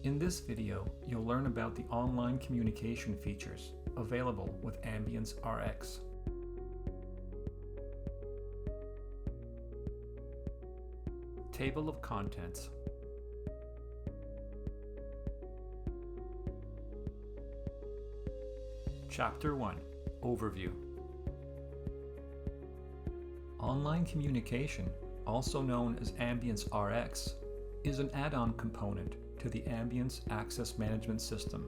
In this video, you'll learn about the online communication features available with Ambiance RX. Table of Contents. Chapter 1. Overview. Online communication, also known as Ambiance RX, is an add-on component to the Ambiance Access Management System.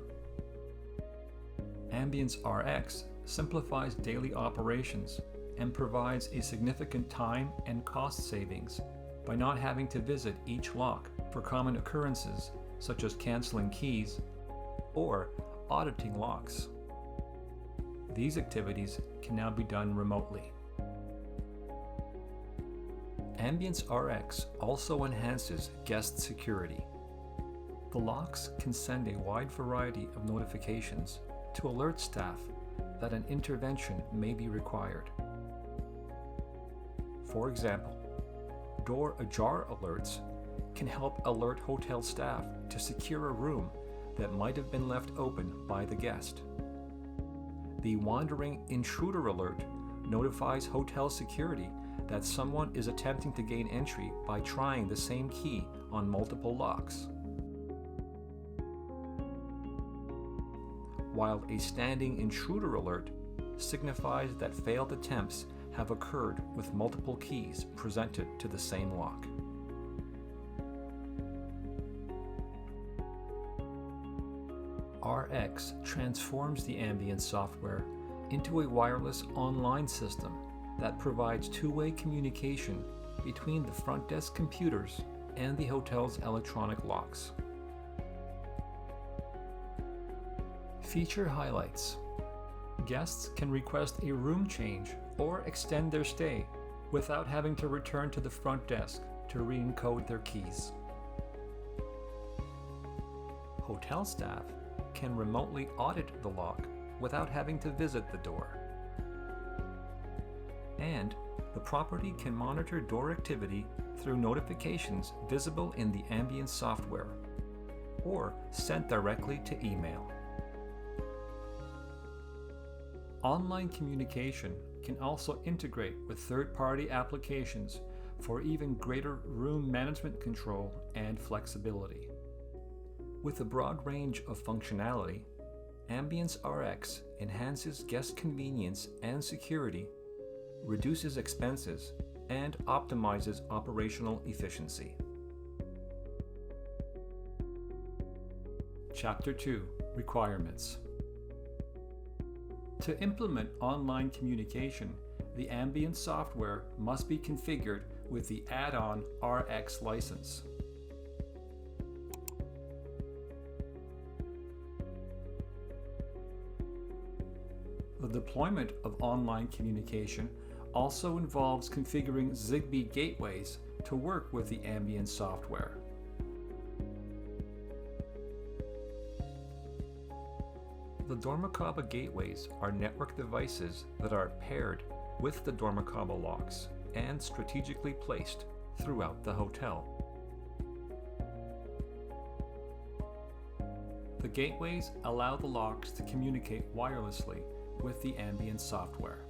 Ambiance RX simplifies daily operations and provides a significant time and cost savings by not having to visit each lock for common occurrences such as canceling keys or auditing locks. These activities can now be done remotely. Ambiance RX also enhances guest security. The locks can send a wide variety of notifications to alert staff that an intervention may be required. For example, door ajar alerts can help alert hotel staff to secure a room that might have been left open by the guest. The wandering intruder alert notifies hotel security that someone is attempting to gain entry by trying the same key on multiple locks. While a standing intruder alert signifies that failed attempts have occurred with multiple keys presented to the same lock. RX transforms the Ambiance software into a wireless online system that provides two-way communication between the front desk computers and the hotel's electronic locks. Feature highlights. Guests can request a room change or extend their stay without having to return to the front desk to re-encode their keys. Hotel staff can remotely audit the lock without having to visit the door. And the property can monitor door activity through notifications visible in the Ambiance software or sent directly to email. Online communication can also integrate with third-party applications for even greater room management control and flexibility. With a broad range of functionality, Ambiance RX enhances guest convenience and security, reduces expenses, and optimizes operational efficiency. Chapter 2. Requirements. To implement online communication, the Ambiance software must be configured with the add-on RX license. The deployment of online communication also involves configuring Zigbee gateways to work with the Ambiance software. The Dormicaba gateways are network devices that are paired with the Dormicaba locks and strategically placed throughout the hotel. The gateways allow the locks to communicate wirelessly with the Ambiance software.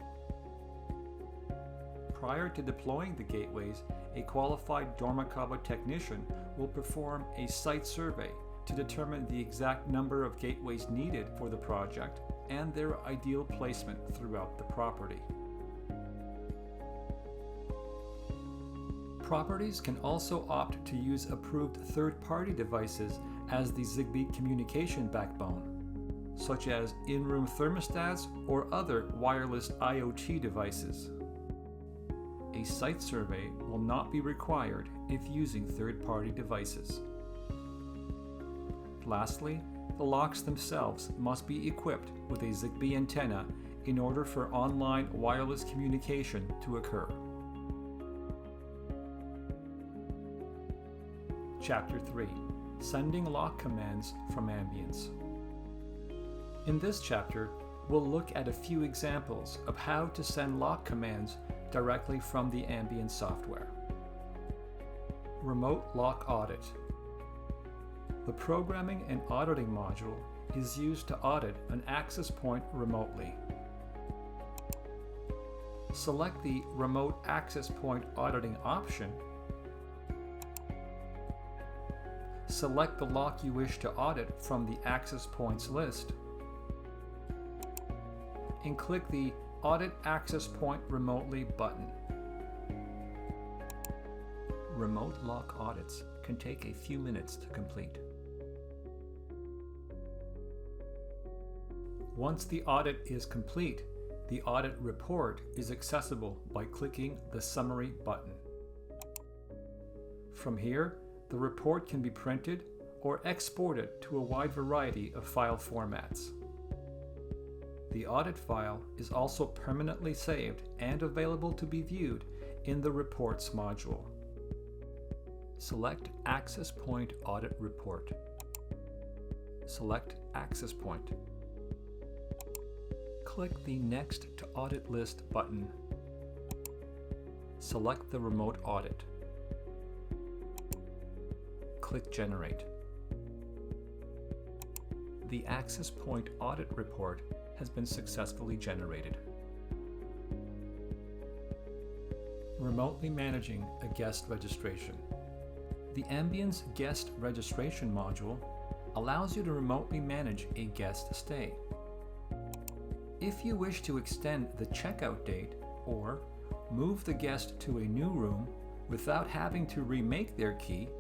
Prior to deploying the gateways, a qualified Dormicaba technician will perform a site survey to determine the exact number of gateways needed for the project and their ideal placement throughout the property. Properties can also opt to use approved third-party devices as the Zigbee communication backbone, such as in-room thermostats or other wireless IoT devices. A site survey will not be required if using third-party devices. Lastly, the locks themselves must be equipped with a Zigbee antenna in order for online wireless communication to occur. Chapter 3. Sending lock commands from Ambiance. In this chapter, we'll look at a few examples of how to send lock commands directly from the Ambiance software. Remote lock audit. The Programming and Auditing module is used to audit an access point remotely. Select the Remote Access Point Auditing option. Select the lock you wish to audit from the access points list, and click the Audit Access Point Remotely button. Remote lock audits can take a few minutes to complete. Once the audit is complete, the audit report is accessible by clicking the Summary button. From here, the report can be printed or exported to a wide variety of file formats. The audit file is also permanently saved and available to be viewed in the Reports module. Select Access Point Audit Report. Select Access Point. Click the Next to Audit List button. Select the remote audit. Click Generate. The Access Point Audit Report has been successfully generated. Remotely managing a guest registration. The Ambiance Guest Registration module allows you to remotely manage a guest stay. If you wish to extend the checkout date or move the guest to a new room without having to remake their key,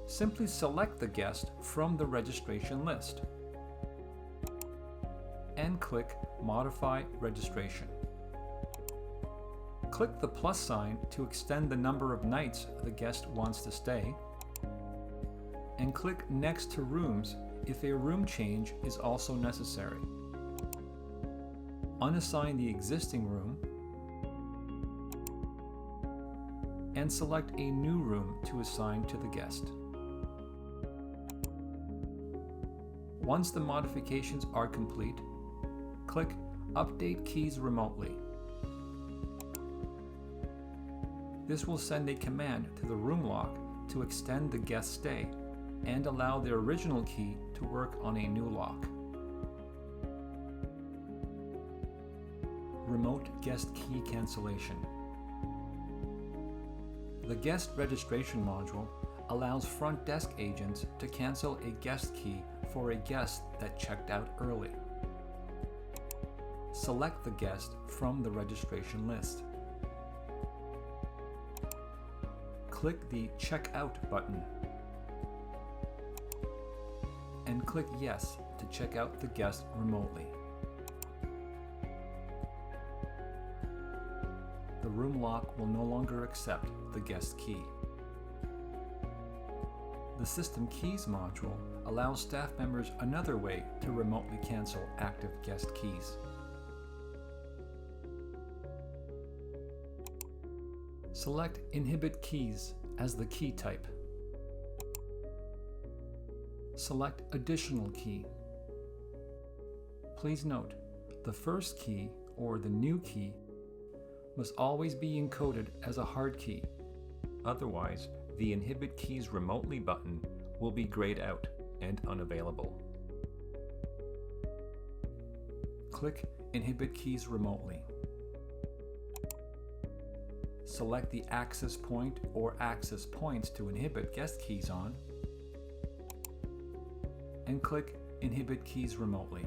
simply select the guest from the registration list and click Modify Registration. Click the plus sign to extend the number of nights the guest wants to stay, and click Next to Rooms if a room change is also necessary. Unassign the existing room and select a new room to assign to the guest. Once the modifications are complete, click Update Keys Remotely. This will send a command to the room lock to extend the guest stay and allow the original key to work on a new lock. Remote Guest Key Cancellation. The Guest Registration module allows front desk agents to cancel a guest key for a guest that checked out early. Select the guest from the registration list. Click the Check Out button and click Yes to check out the guest remotely. The room lock will no longer accept the guest key. The System Keys module allows staff members another way to remotely cancel active guest keys. Select Inhibit Keys as the key type. Select Additional Key. Please note, the first key or the new key must always be encoded as a hard key. Otherwise, the Inhibit Keys Remotely button will be grayed out and unavailable. Click Inhibit Keys Remotely. Select the access point or access points to inhibit guest keys on, and click Inhibit Keys Remotely.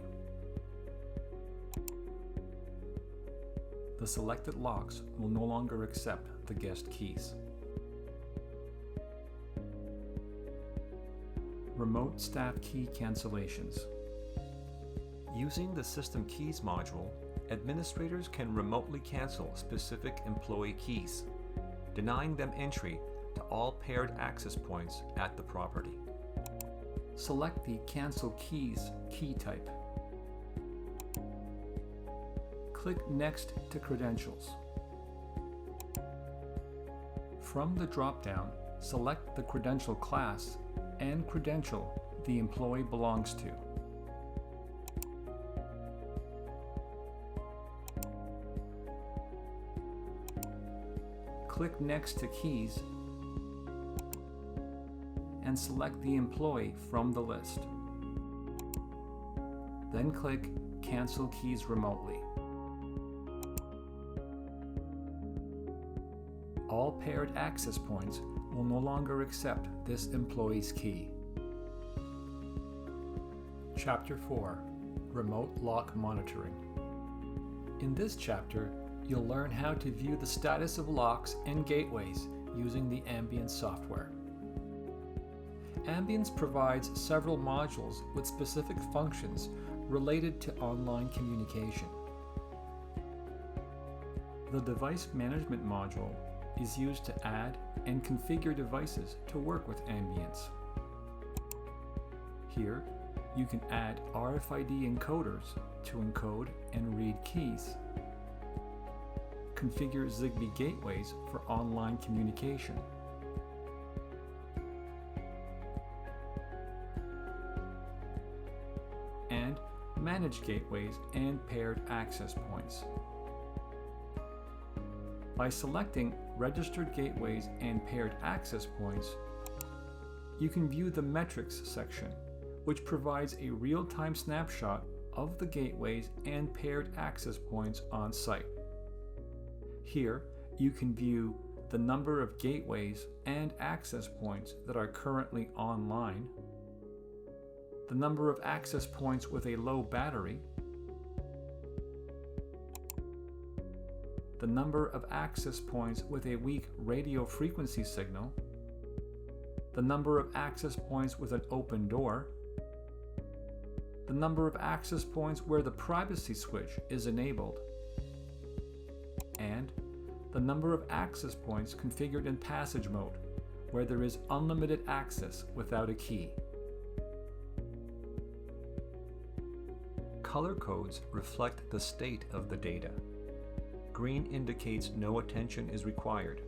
The selected locks will no longer accept the guest keys. Remote Staff Key Cancellations. Using the System Keys module, administrators can remotely cancel specific employee keys, denying them entry to all paired access points at the property. Select the Cancel Keys key type. Click Next to Credentials. From the drop-down, select the credential class and credential the employee belongs to. Click Next to Keys and select the employee from the list. Then click Cancel Keys remotely. All paired access points will no longer accept this employee's key. Chapter 4: Remote Lock Monitoring. In this chapter, you'll learn how to view the status of locks and gateways using the Ambiance software. Ambiance provides several modules with specific functions related to online communication. The Device Management module is used to add and configure devices to work with Ambiance. Here, you can add RFID encoders to encode and read keys, configure Zigbee gateways for online communication, and manage gateways and paired access points. By selecting Registered Gateways and Paired Access Points, you can view the Metrics section, which provides a real-time snapshot of the gateways and paired access points on site. Here, you can view the number of gateways and access points that are currently online, the number of access points with a low battery, the number of access points with a weak radio frequency signal, the number of access points with an open door, the number of access points where the privacy switch is enabled, and the number of access points configured in passage mode, where there is unlimited access without a key. Color codes reflect the state of the data. Green indicates no attention is required,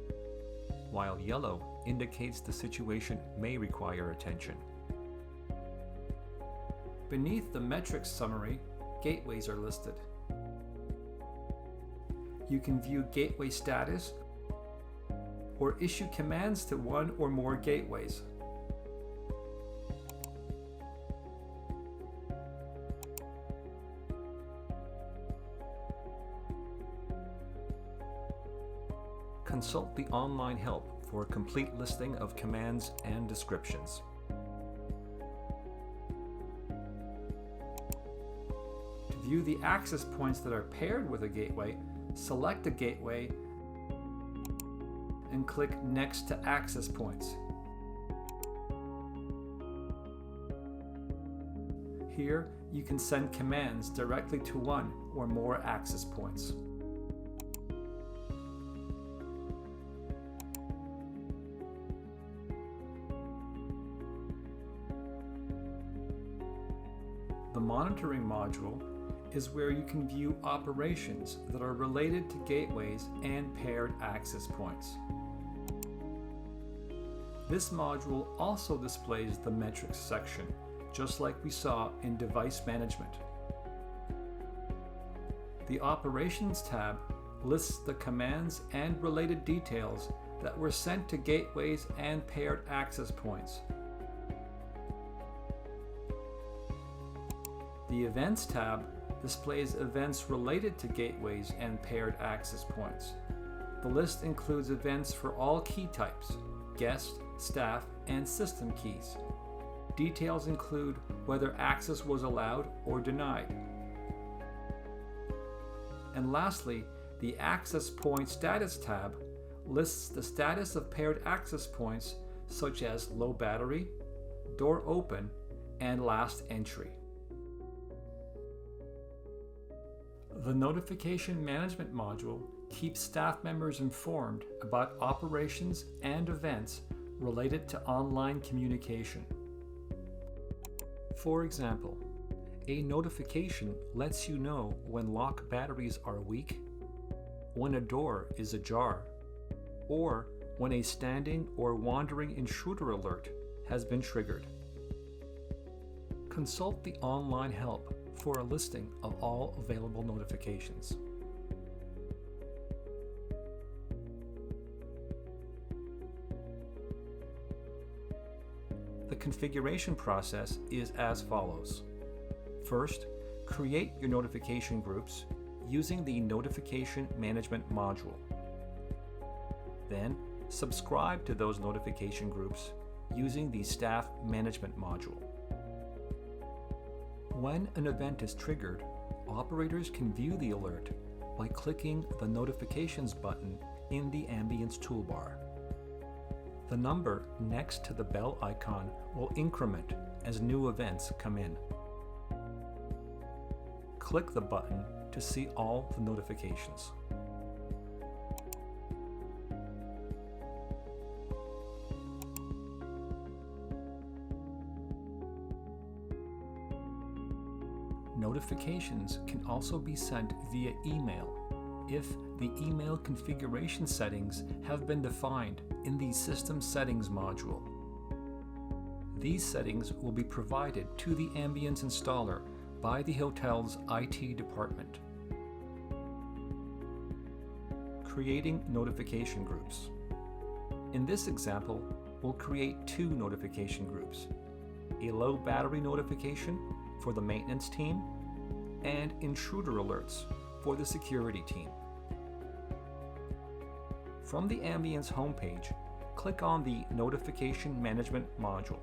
while yellow indicates the situation may require attention. Beneath the metrics summary, gateways are listed. You can view gateway status or issue commands to one or more gateways. Consult the online help for a complete listing of commands and descriptions. To view the access points that are paired with a gateway, select a gateway and click Next to Access Points. Here, you can send commands directly to one or more access points. The monitoring module is where you can view operations that are related to gateways and paired access points. This module also displays the metrics section, just like we saw in device management. The Operations tab lists the commands and related details that were sent to gateways and paired access points. The Events tab displays events related to gateways and paired access points. The list includes events for all key types: guest, staff, and system keys. Details include whether access was allowed or denied. And lastly, the Access Point Status tab lists the status of paired access points such as low battery, door open, and last entry. The Notification Management module keeps staff members informed about operations and events related to online communication. For example, a notification lets you know when lock batteries are weak, when a door is ajar, or when a standing or wandering intruder alert has been triggered. Consult the online help for a listing of all available notifications. The configuration process is as follows. First, create your notification groups using the Notification Management module. Then, subscribe to those notification groups using the Staff Management module. When an event is triggered, operators can view the alert by clicking the Notifications button in the Ambiance toolbar. The number next to the bell icon will increment as new events come in. Click the button to see all the notifications. Notifications can also be sent via email if the email configuration settings have been defined in the System Settings module. These settings will be provided to the Ambiance installer by the hotel's IT department. Creating notification groups. In this example, we'll create two notification groups: a low battery notification for the maintenance team and intruder alerts for the security team. From the Ambiance homepage, click on the Notification Management module.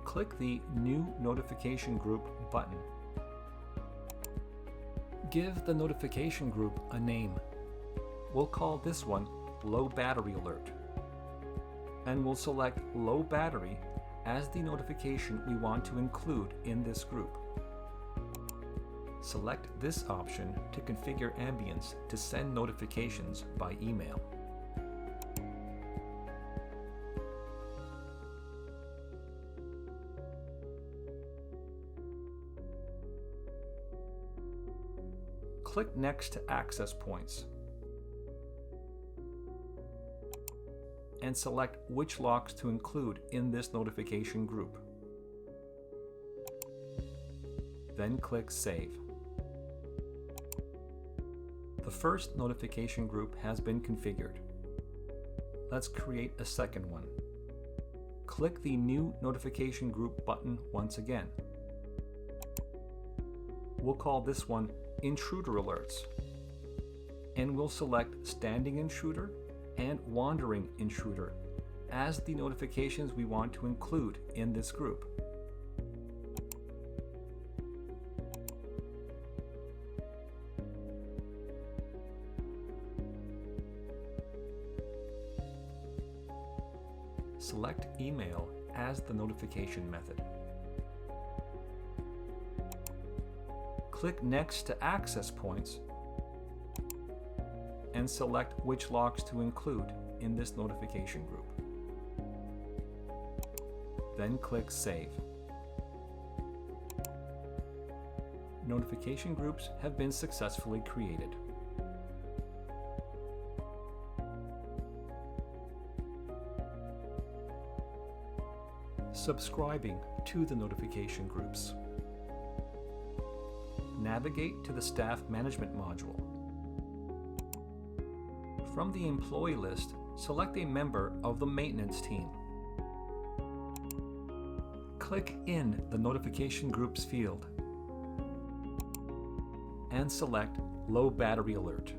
Click the New Notification Group button. Give the notification group a name. We'll call this one Low Battery Alert, and we'll select Low Battery as the notification we want to include in this group. Select this option to configure Ambiance to send notifications by email. Click Next to Access Points and select which locks to include in this notification group. Then click Save. The first notification group has been configured. Let's create a second one. Click the New Notification Group button once again. We'll call this one Intruder Alerts, and we'll select Standing Intruder and Wandering Intruder as the notifications we want to include in this group. Select Email as the notification method. Click Next to Access Points and select which locks to include in this notification group. Then click Save. Notification groups have been successfully created. Subscribing to the notification groups. Navigate to the Staff Management module. From the employee list, select a member of the maintenance team. Click in the Notification Groups field and select Low Battery Alert.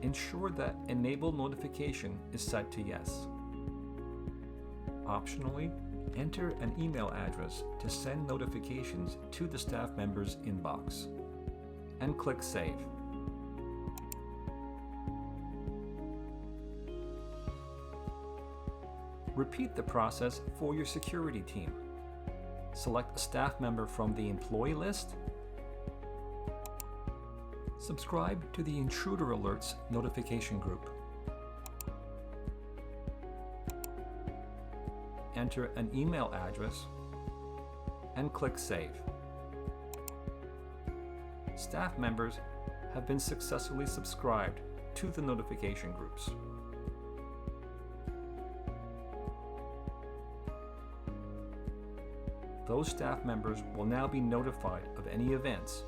Ensure that Enable Notification is set to Yes. Optionally, enter an email address to send notifications to the staff member's inbox, and click Save. Repeat the process for your security team. Select a staff member from the employee list. Subscribe to the Intruder Alerts notification group. Enter an email address and click Save. Staff members have been successfully subscribed to the notification groups. Those staff members will now be notified of any events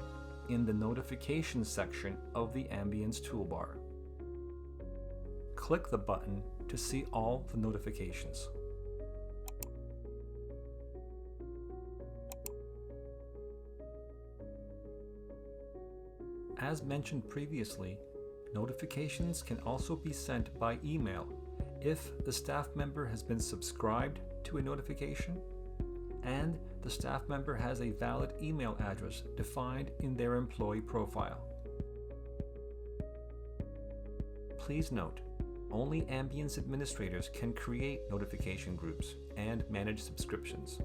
in the Notifications section of the Ambiance toolbar. click the button to see all the notifications. As mentioned previously, notifications can also be sent by email if the staff member has been subscribed to a notification and the staff member has a valid email address defined in their employee profile. Please note, only Ambiance administrators can create notification groups and manage subscriptions.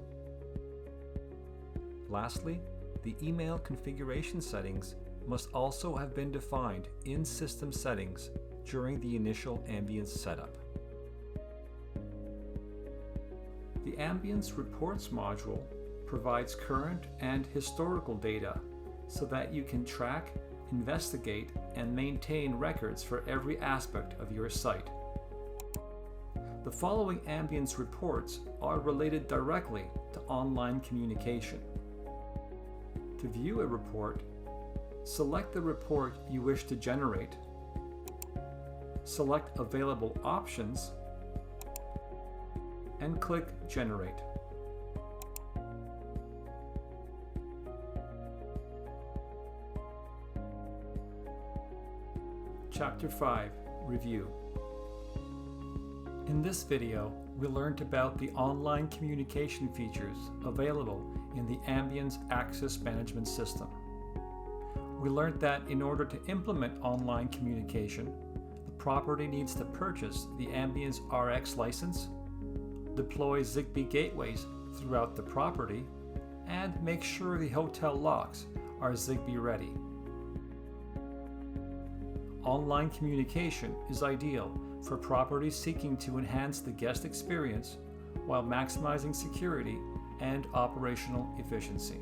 Lastly, the email configuration settings must also have been defined in System Settings during the initial Ambiance setup. The Ambiance Reports module provides current and historical data so that you can track, investigate, and maintain records for every aspect of your site. The following Ambiance reports are related directly to online communication. To view a report, select the report you wish to generate, select Available Options, and click Generate. Chapter 5, Review. In this video, we learned about the online communication features available in the Ambiance Access Management System. We learned that in order to implement online communication, the property needs to purchase the Ambiance RX license, deploy Zigbee gateways throughout the property, and make sure the hotel locks are Zigbee ready. Online communication is ideal for properties seeking to enhance the guest experience while maximizing security and operational efficiency.